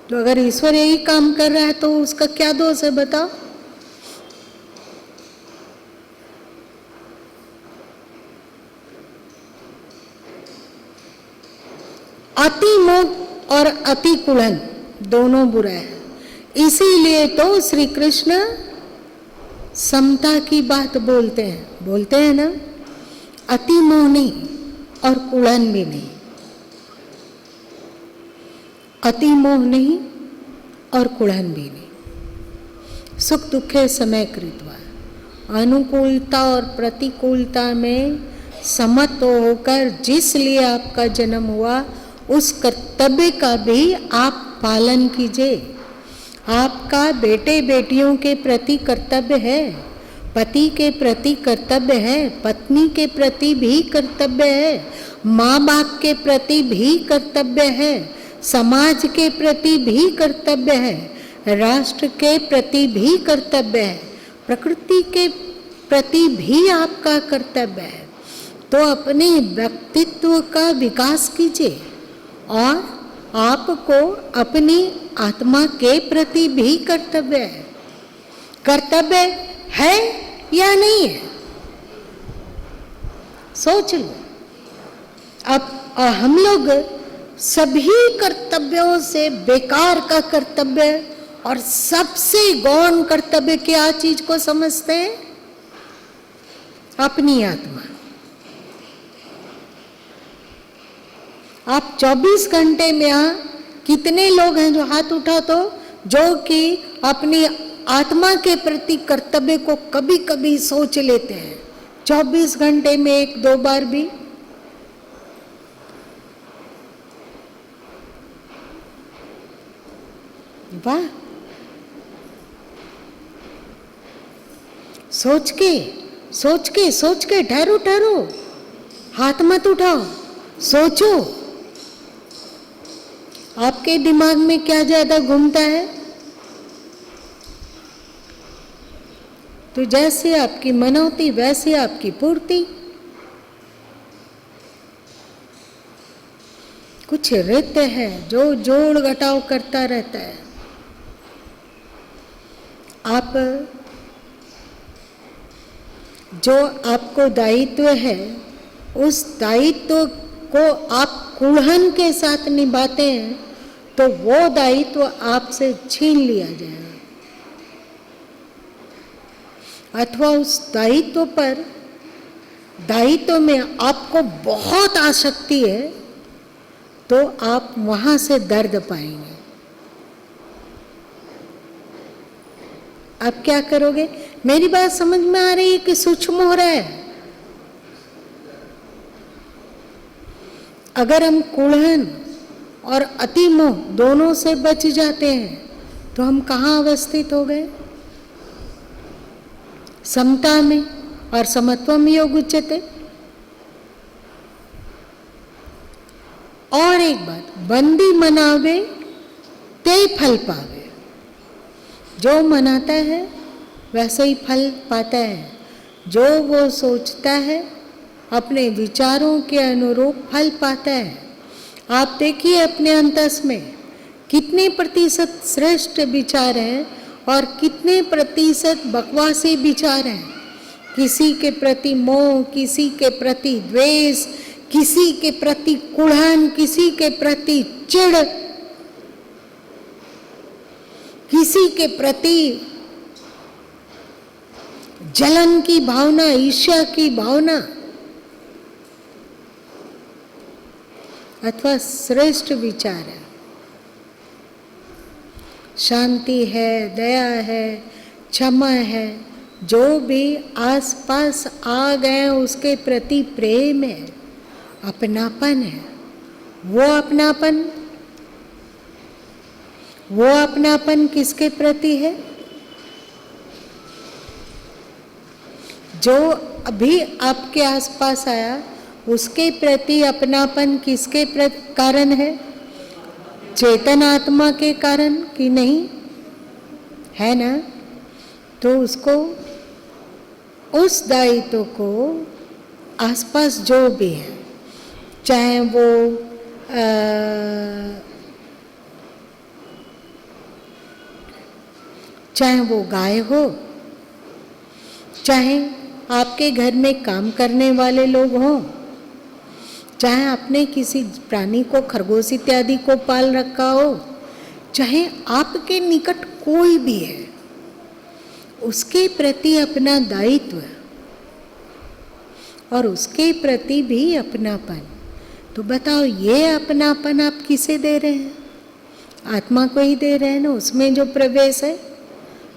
तो अगर ईश्वर यही काम कर रहा है तो उसका क्या दोष है बताओ? अति मोह और अति कुड़न दोनों बुरा है। इसीलिए तो श्री कृष्ण समता की बात बोलते हैं ना, अति मोह नहीं और कुड़न भी नहीं, अति मोह नहीं और कुड़न भी नहीं। सुख दुखे समय कृत्वा, अनुकूलता और प्रतिकूलता में समत होकर जिस लिए आपका जन्म हुआ, उस कर्तव्य का भी आप पालन कीजिए। आपका बेटे बेटियों के प्रति कर्तव्य है, पति के प्रति कर्तव्य है, पत्नी के प्रति भी कर्तव्य है, माँ बाप के प्रति भी कर्तव्य है, समाज के प्रति भी कर्तव्य है, राष्ट्र के प्रति भी कर्तव्य है, प्रकृति के प्रति भी आपका कर्तव्य है। तो अपने व्यक्तित्व का विकास कीजिए और आपको अपनी आत्मा के प्रति भी कर्तव्य है। कर्तव्य है या नहीं है? सोच लो। अब हम लोग सभी कर्तव्यों से बेकार का कर्तव्य और सबसे गौण कर्तव्य क्या चीज को समझते हैं? अपनी आत्मा। आप 24 घंटे में यहाँ कितने लोग हैं जो हाथ उठा, तो जो कि अपनी आत्मा के प्रति कर्तव्य को कभी कभी सोच लेते हैं, 24 घंटे में 1-2 बार भी? वाह, सोच के ठहरो, हाथ मत उठाओ, सोचो। आपके दिमाग में क्या ज्यादा घूमता है? तो जैसे आपकी मनौती वैसे आपकी पूर्ति। कुछ रित है जो जोड़ घटाव करता रहता है। आप जो आपको दायित्व है, उस दायित्व को आप कुड़हन के साथ निभाते हैं तो वो दायित्व आपसे छीन लिया जाएगा, अथवा उस दायित्व में आपको बहुत आसक्ति है तो आप वहां से दर्द पाएंगे। आप क्या करोगे? मेरी बात समझ में आ रही है कि सूक्ष्म हो रहा है? अगर हम कुड़हन और अतिमोह दोनों से बच जाते हैं तो हम कहाँ अवस्थित हो गए? समता में, और समत्वम योग उच्यते। और एक बात, बंदी मनावे ते फल पावे। जो मनाता है वैसे ही फल पाता है, जो वो सोचता है अपने विचारों के अनुरूप फल पाता है। आप देखिए अपने अंतस में कितने प्रतिशत श्रेष्ठ विचार हैं और कितने प्रतिशत बकवासी विचार हैं। किसी के प्रति मोह, किसी के प्रति द्वेष, किसी के प्रति कुड़हन, किसी के प्रति चिढ़, किसी के प्रति जलन की भावना, ईर्ष्या की भावना, अथवा श्रेष्ठ विचार है, शांति है, दया है, क्षमा है, जो भी आसपास आ गए उसके प्रति प्रेम है, अपनापन है। वो अपनापन किसके प्रति है? जो अभी आपके आसपास आया उसके प्रति अपनापन किसके कारण है? चेतन आत्मा के कारण कि नहीं? है ना? तो उसको, उस दायित्व को आसपास जो भी है, चाहे वो गाय हो, चाहे आपके घर में काम करने वाले लोग हों, चाहे आपने किसी प्राणी को, खरगोश इत्यादि को पाल रखा हो, चाहे आपके निकट कोई भी है, उसके प्रति अपना दायित्व और उसके प्रति भी अपनापन। तो बताओ, ये अपनापन आप किसे दे रहे हैं? आत्मा को ही दे रहे हैं ना, उसमें जो प्रवेश है।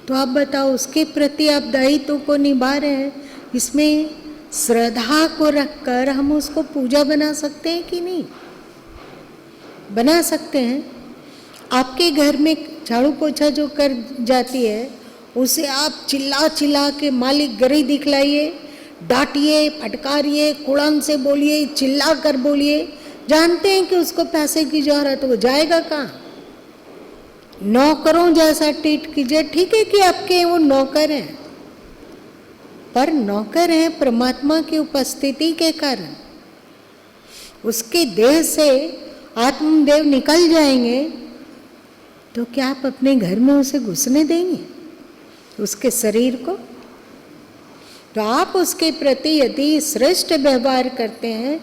तो आप बताओ, उसके प्रति आप दायित्व को निभा रहे हैं। इसमें श्रद्धा को रखकर हम उसको पूजा बना सकते हैं कि नहीं? बना सकते हैं। आपके घर में झाड़ू पोछा जो कर जाती है, उसे आप चिल्ला के मालिक गरी दिखलाइए, डांटिए, फटकारिए, कुड़न से बोलिए, चिल्ला कर बोलिए, जानते हैं कि उसको पैसे की जरूरत है, तो वो जाएगा कहाँ? नौकरों जैसा ट्रीट कीजिए। ठीक है कि आपके वो नौकर हैं, पर नौकर हैं परमात्मा की उपस्थिति के कारण। उसके देह से आत्मदेव निकल जाएंगे तो क्या आप अपने घर में उसे घुसने देंगे, उसके शरीर को? तो आप उसके प्रति यदि श्रेष्ठ व्यवहार करते हैं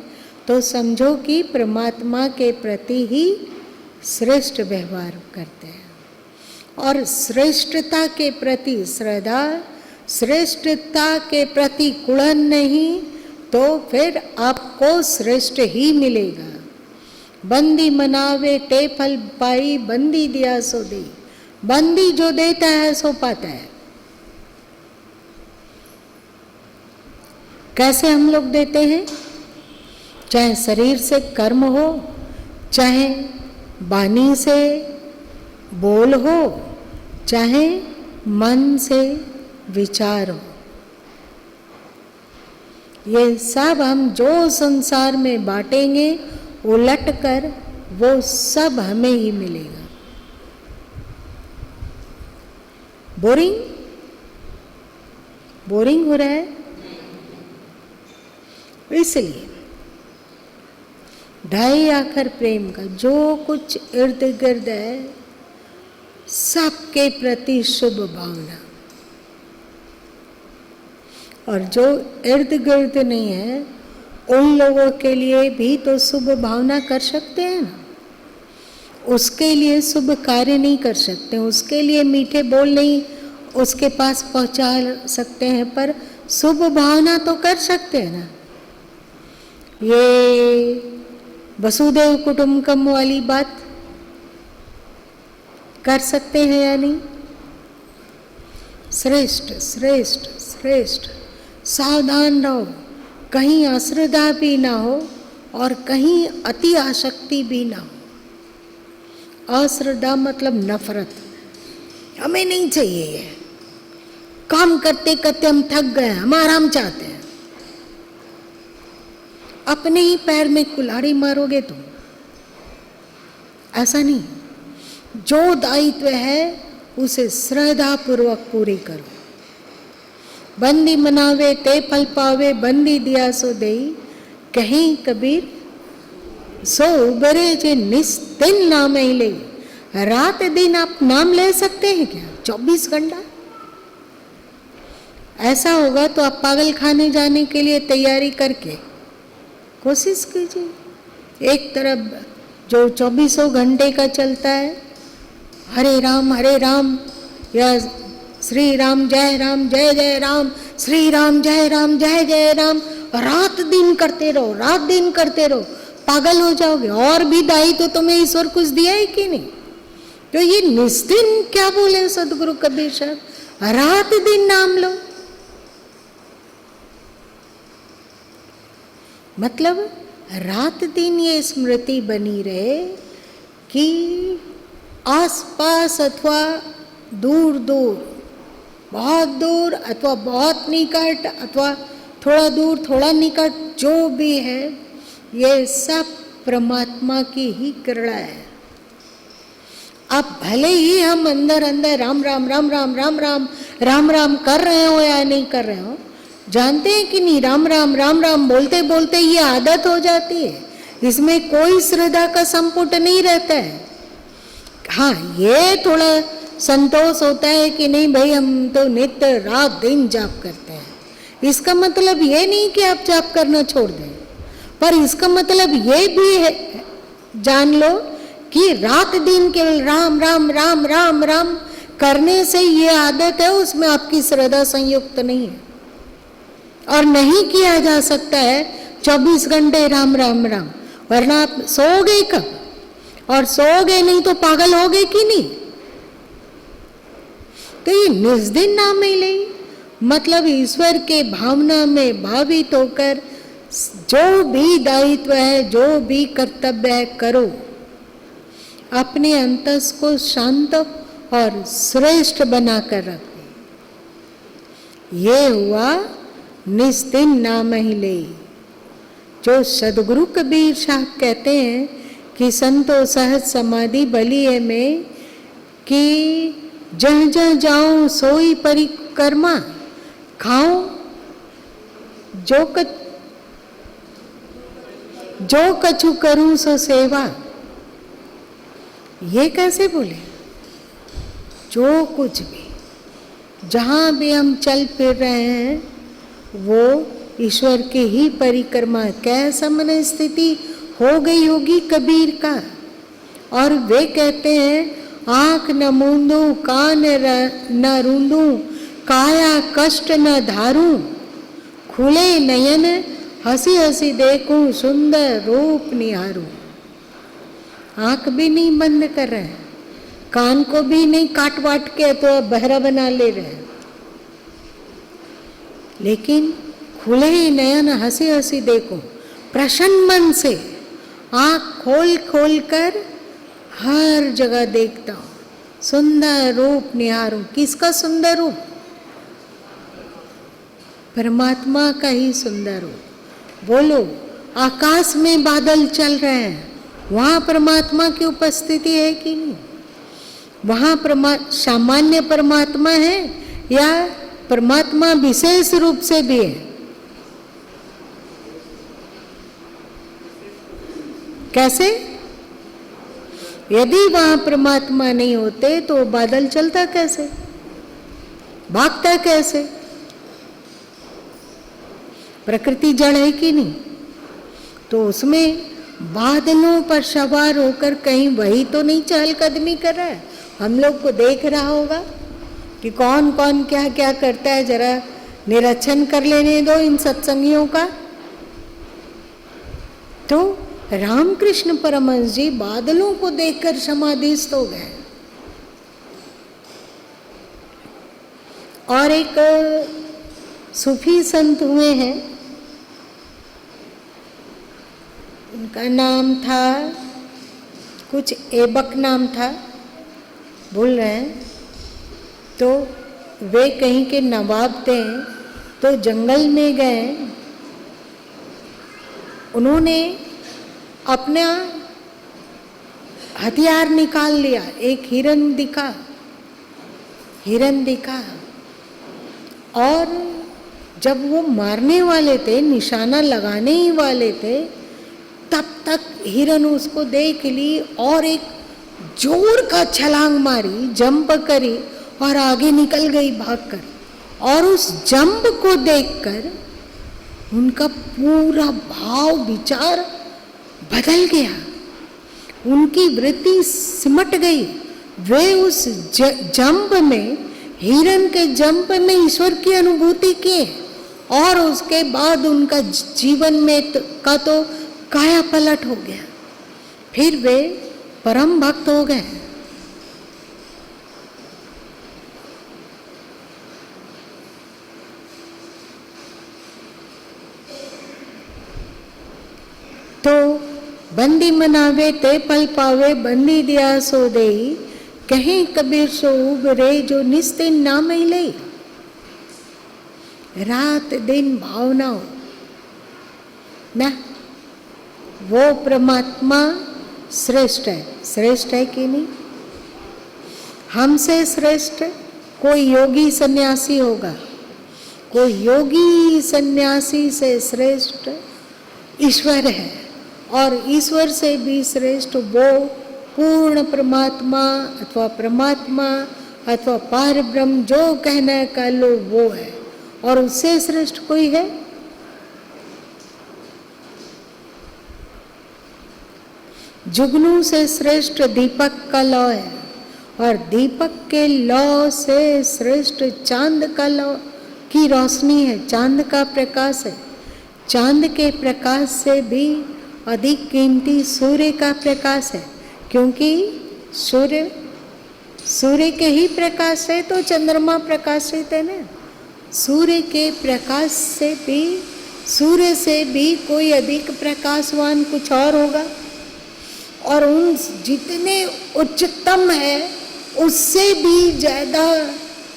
तो समझो कि परमात्मा के प्रति ही श्रेष्ठ व्यवहार करते हैं। और श्रेष्ठता के प्रति श्रद्धा, श्रेष्ठता के प्रति कुड़न नहीं, तो फिर आपको श्रेष्ठ ही मिलेगा। बंदी मनावे ते फल पाई, बंदी दिया सो दे। बंदी जो देता है सो पाता है। कैसे हम लोग देते हैं? चाहे शरीर से कर्म हो, चाहे वाणी से बोल हो, चाहे मन से विचार हो। ये सब हम जो संसार में बांटेंगे उलट कर, वो सब हमें ही मिलेगा। बोरिंग बोरिंग हो रहा है? इसलिए ढाई आखर प्रेम का जो कुछ इर्द गिर्द है, सबके प्रति शुभ भावना, और जो इर्द गिर्द नहीं है उन लोगों के लिए भी तो शुभ भावना कर सकते हैं ना। उसके लिए शुभ कार्य नहीं कर सकते, उसके लिए मीठे बोल नहीं उसके पास पहुंचा सकते हैं, पर शुभ भावना तो कर सकते हैं ना। ये वसुदेव कुटुंबकम वाली बात कर सकते हैं या नहीं? श्रेष्ठ श्रेष्ठ श्रेष्ठ, सावधान रहो, कहीं अश्रद्धा भी ना हो और कहीं अति आसक्ति भी ना हो। अश्रद्धा मतलब नफरत, हमें नहीं चाहिए ये, काम करते करते हम थक गए, हम आराम चाहते हैं। अपने ही पैर में कुल्हाड़ी मारोगे तुम, ऐसा नहीं। जो दायित्व है उसे श्रद्धा पूर्वक पूरी करो। बंदी मनावे ते फल पावे, बंदी दिया सो देई, कहीं कबीर सो उबरे जे निस्तिन नाम ही ले। रात दिन आप नाम ले सकते हैं क्या? 24 घंटा? ऐसा होगा तो आप पागल खाने जाने के लिए तैयारी करके कोशिश कीजिए। एक तरफ जो 24 घंटे का चलता है, हरे राम या श्री राम जय जय राम, श्री राम जय जय राम, रात दिन करते रहो, रात दिन करते रहो, पागल हो जाओगे। और भी दायित्व तो तुम्हें ईश्वर कुछ दिया है कि नहीं? तो ये निस्दिन क्या बोले सदगुरु कबीर साहब, रात दिन नाम लो। मतलब रात दिन ये स्मृति बनी रहे कि आसपास अथवा दूर दूर, बहुत दूर अथवा बहुत निकट, अथवा थोड़ा दूर थोड़ा निकट, जो भी है ये सब परमात्मा की ही क्रीड़ा है। अब भले ही हम अंदर अंदर राम राम राम राम राम राम राम राम कर रहे हो या नहीं कर रहे हो, जानते हैं कि नहीं, राम राम राम राम बोलते बोलते ये आदत हो जाती है, इसमें कोई श्रद्धा का संपुट नहीं रहता है। हाँ, ये थोड़ा संतोष होता है कि नहीं भाई हम तो नित्य रात दिन जाप करते हैं। इसका मतलब ये नहीं कि आप जाप करना छोड़ दें, पर इसका मतलब ये भी है, जान लो कि रात दिन केवल राम राम राम राम राम करने से ये आदत है, उसमें आपकी श्रद्धा संयुक्त नहीं है और नहीं किया जा सकता है 24 घंटे राम राम राम, वरना आप सोओगे कब? और सोओगे नहीं तो पागल होगे कि नहीं? तो ये निस्दिन नाम ही ले, मतलब ईश्वर के भावना में भावित होकर जो भी दायित्व है, जो भी कर्तव्य है करो। अपने अंतस को शांत और श्रेष्ठ बनाकर रखो। ये हुआ निस्दिन नाम ही ले। जो सदगुरु कबीर साहब कहते हैं कि संतो सहज समाधि बली है में कि जह जह जाऊं सोई परिक्रमा, खाऊं जो कछु करूं सो सेवा। ये कैसे बोले? जो कुछ भी, जहाँ भी हम चल फिर रहे हैं वो ईश्वर की ही परिक्रमा। कैसा मन स्थिति हो गई होगी कबीर का। और वे कहते हैं आँख न मूंदूं, कान न रूंदूं, काया कष्ट न धारूं, खुले नयन हंसी हंसी देखूं, सुंदर रूप निहारूं। आँख भी नहीं बंद कर रहे हैं, कान को भी नहीं काट वाट के तो बहरा बना ले रहे हैं, लेकिन खुले नयन हंसी हंसी देखो, प्रसन्न मन से आँख खोल खोल कर हर जगह देखता हूँ, सुंदर रूप निहारूं। किसका सुंदर रूप? परमात्मा का ही सुंदर रूप। बोलो, आकाश में बादल चल रहे हैं, वहाँ परमात्मा की उपस्थिति है कि नहीं? वहाँ सामान्य परमात्मा है या परमात्मा विशेष रूप से भी है? कैसे? यदि वहाँ परमात्मा नहीं होते तो बादल चलता कैसे, भागता कैसे? प्रकृति जड़ है कि नहीं? तो उसमें बादलों पर सवार होकर कहीं वही तो नहीं चहलकदमी कर रहा है? हम लोग को देख रहा होगा कि कौन कौन क्या क्या करता है, जरा निरीक्षण कर लेने दो इन सत्संगियों का। तो रामकृष्ण परमहंस जी बादलों को देखकर समाधिस्थ हो गए। और एक सूफी संत हुए हैं, उनका नाम था कुछ ऐबक नाम था, भूल रहे हैं। तो वे कहीं के नवाब थे, तो जंगल में गए, उन्होंने अपना हथियार निकाल लिया, एक हिरन दिखा और जब वो मारने वाले थे, निशाना लगाने ही वाले थे, तब तक हिरन उसको देख ली और एक जोर का छलांग मारी, जंप करी और आगे निकल गई भागकर। और उस जंप को देखकर उनका पूरा भाव विचार बदल गया, उनकी वृत्ति सिमट गई। वे उस जंप में, हिरन के जंप में ईश्वर की अनुभूति किए और उसके बाद उनका जीवन में का तो काया पलट हो गया। फिर वे परम भक्त हो गए। तो बंदी मनावे ते पल पावे, बंदी दिया सो देई, कहीं कबीर सो उबरे जो निस्तिन ना मिले। रात दिन भावना हो ना, वो परमात्मा श्रेष्ठ है कि नहीं? हमसे श्रेष्ठ कोई योगी सन्यासी होगा, कोई योगी सन्यासी से श्रेष्ठ ईश्वर है, और ईश्वर से भी श्रेष्ठ वो पूर्ण परमात्मा अथवा पार ब्रह्म, जो कहना कह लो वो है। और उससे श्रेष्ठ कोई है? जुगनू से श्रेष्ठ दीपक का लौ है, और दीपक के लौ से श्रेष्ठ चांद का लौ की रोशनी है, चांद का प्रकाश है। चांद के प्रकाश से भी अधिक कीमती सूर्य का प्रकाश है, क्योंकि सूर्य के ही प्रकाश से तो चंद्रमा प्रकाशित है ना। सूर्य के प्रकाश से भी, सूर्य से भी कोई अधिक प्रकाशवान कुछ और होगा, और उन जितने उच्चतम है उससे भी ज़्यादा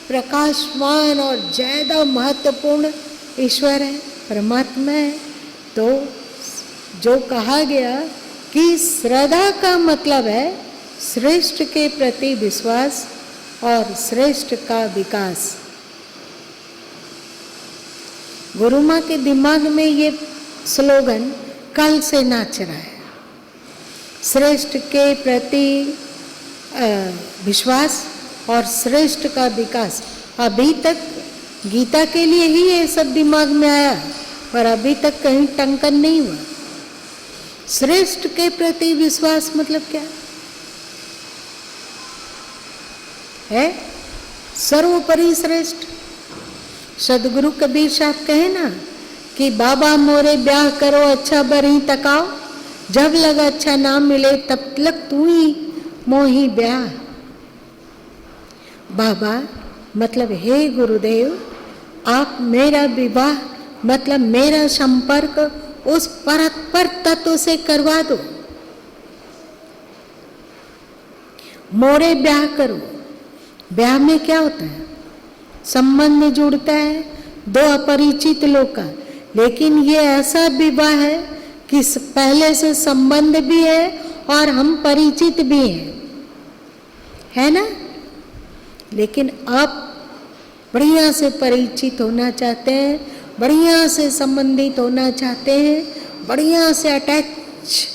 प्रकाशवान और ज़्यादा महत्वपूर्ण ईश्वर है, परमात्मा है। तो जो कहा गया कि श्रद्धा का मतलब है श्रेष्ठ के प्रति विश्वास और श्रेष्ठ का विकास। गुरु माँ के दिमाग में ये स्लोगन कल से नाच रहा है, श्रेष्ठ के प्रति विश्वास और श्रेष्ठ का विकास। अभी तक गीता के लिए ही ये सब दिमाग में आया, पर अभी तक कहीं टंकन नहीं हुआ। श्रेष्ठ के प्रति विश्वास मतलब क्या है? सर्वोपरि श्रेष्ठ। सदगुरु कबीर साहब कहे ना कि बाबा मोरे ब्याह करो अच्छा बरही तकाओ, जब लगा अच्छा ना मिले तब तक तू ही मोही ब्याह। बाबा मतलब हे गुरुदेव, आप मेरा विवाह मतलब मेरा संपर्क उस परतपर तत्व से करवा दो, मोरे ब्याह करो। ब्याह में क्या होता है? संबंध जुड़ता है दो अपरिचित लोग का, लेकिन ये ऐसा विवाह है कि पहले से संबंध भी है और हम परिचित भी हैं, है ना? लेकिन आप बढ़िया से परिचित होना चाहते हैं, बढ़िया से संबंधित होना चाहते हैं, बढ़िया से अटैच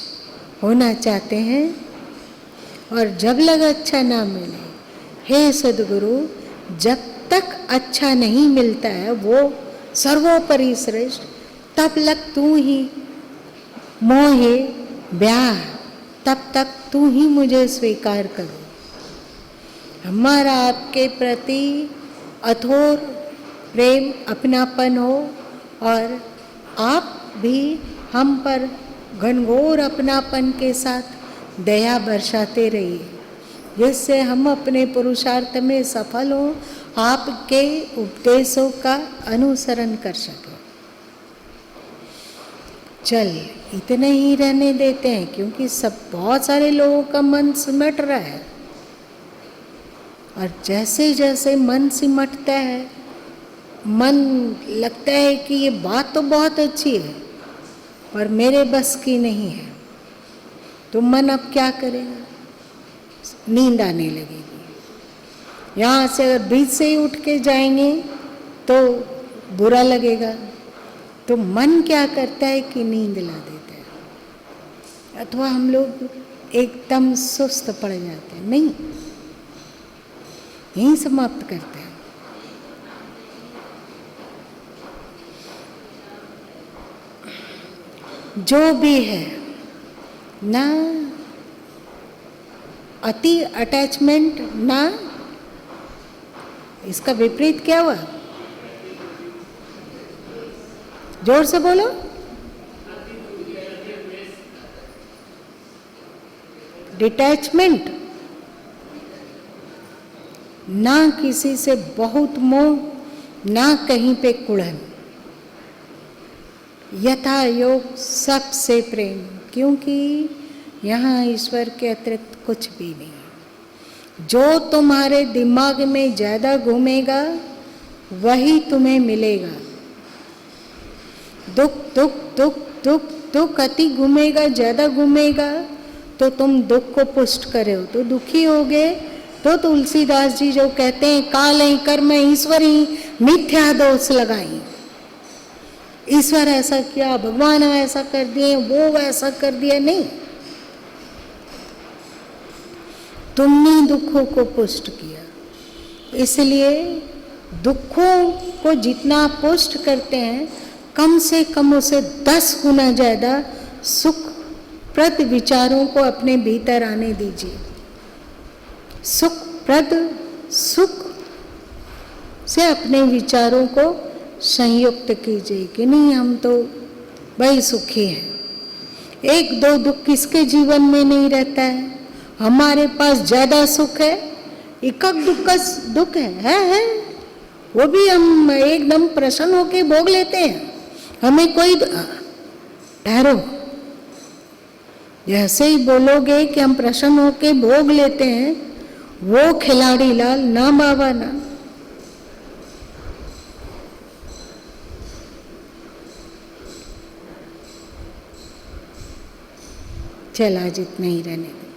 होना चाहते हैं, और जब लग अच्छा ना मिले, हे सद्गुरु, जब तक अच्छा नहीं मिलता है वो सर्वोपरि श्रेष्ठ, तब लग तू ही मोहे ब्याह, तब तक तू ही मुझे स्वीकार करो। हमारा आपके प्रति अथोर प्रेम अपनापन हो और आप भी हम पर घनघोर अपनापन के साथ दया बरसाते रहिए, जिससे हम अपने पुरुषार्थ में सफल हों, आपके उपदेशों का अनुसरण कर सकें। चल इतने ही रहने देते हैं, क्योंकि बहुत सारे लोगों का मन सिमट रहा है, और जैसे जैसे मन सिमटता है, मन लगता है कि ये बात तो बहुत अच्छी है पर मेरे बस की नहीं है, तो मन अब क्या करेगा? नींद आने लगेगी। यहाँ से अगर बीच से ही उठ के जाएंगे तो बुरा लगेगा, तो मन क्या करता है कि नींद ला देता है, अथवा हम लोग एकदम सुस्त पड़ जाते हैं। नहीं, यहीं समाप्त करते हैं। जो भी है ना अति अटैचमेंट, ना इसका विपरीत क्या हुआ? जोर से बोलो। डिटैचमेंट, ना किसी से बहुत मोह, ना कहीं पे कुड़न, यथा योग सबसे प्रेम, क्योंकि यहाँ ईश्वर के अतिरिक्त कुछ भी नहीं। जो तुम्हारे दिमाग में ज़्यादा घूमेगा वही तुम्हें मिलेगा। दुख दुख दुख दुख दुख अति घूमेगा, ज़्यादा घूमेगा तो तुम दुख को पुष्ट करे हो, तो दुखी होगे। तो तुलसीदास जी जो कहते हैं, काल ही कर्म ईश्वर ही मिथ्या दोष लगाई, ईश्वर ऐसा किया, भगवान ऐसा कर दिए, वो वैसा कर दिया, नहीं, तुमने दुखों को पुष्ट किया। इसलिए दुखों को जितना पुष्ट करते हैं, कम से कम उसे 10 गुना ज़्यादा सुखप्रद विचारों को अपने भीतर आने दीजिए। सुखप्रद, सुख से अपने विचारों को संयुक्त कीजिए कि नहीं, हम तो भाई सुखी हैं। एक दो दुख किसके जीवन में नहीं रहता है? हमारे पास ज़्यादा सुख है, एकक दुख का दुख है, वो भी हम एकदम प्रसन्न होके भोग लेते हैं। हमें कोई ठहरो, जैसे ही बोलोगे कि हम प्रसन्न होके भोग लेते हैं, वो खिलाड़ी लाल ना बाबा ना। चल आज इतना ही रहने दे।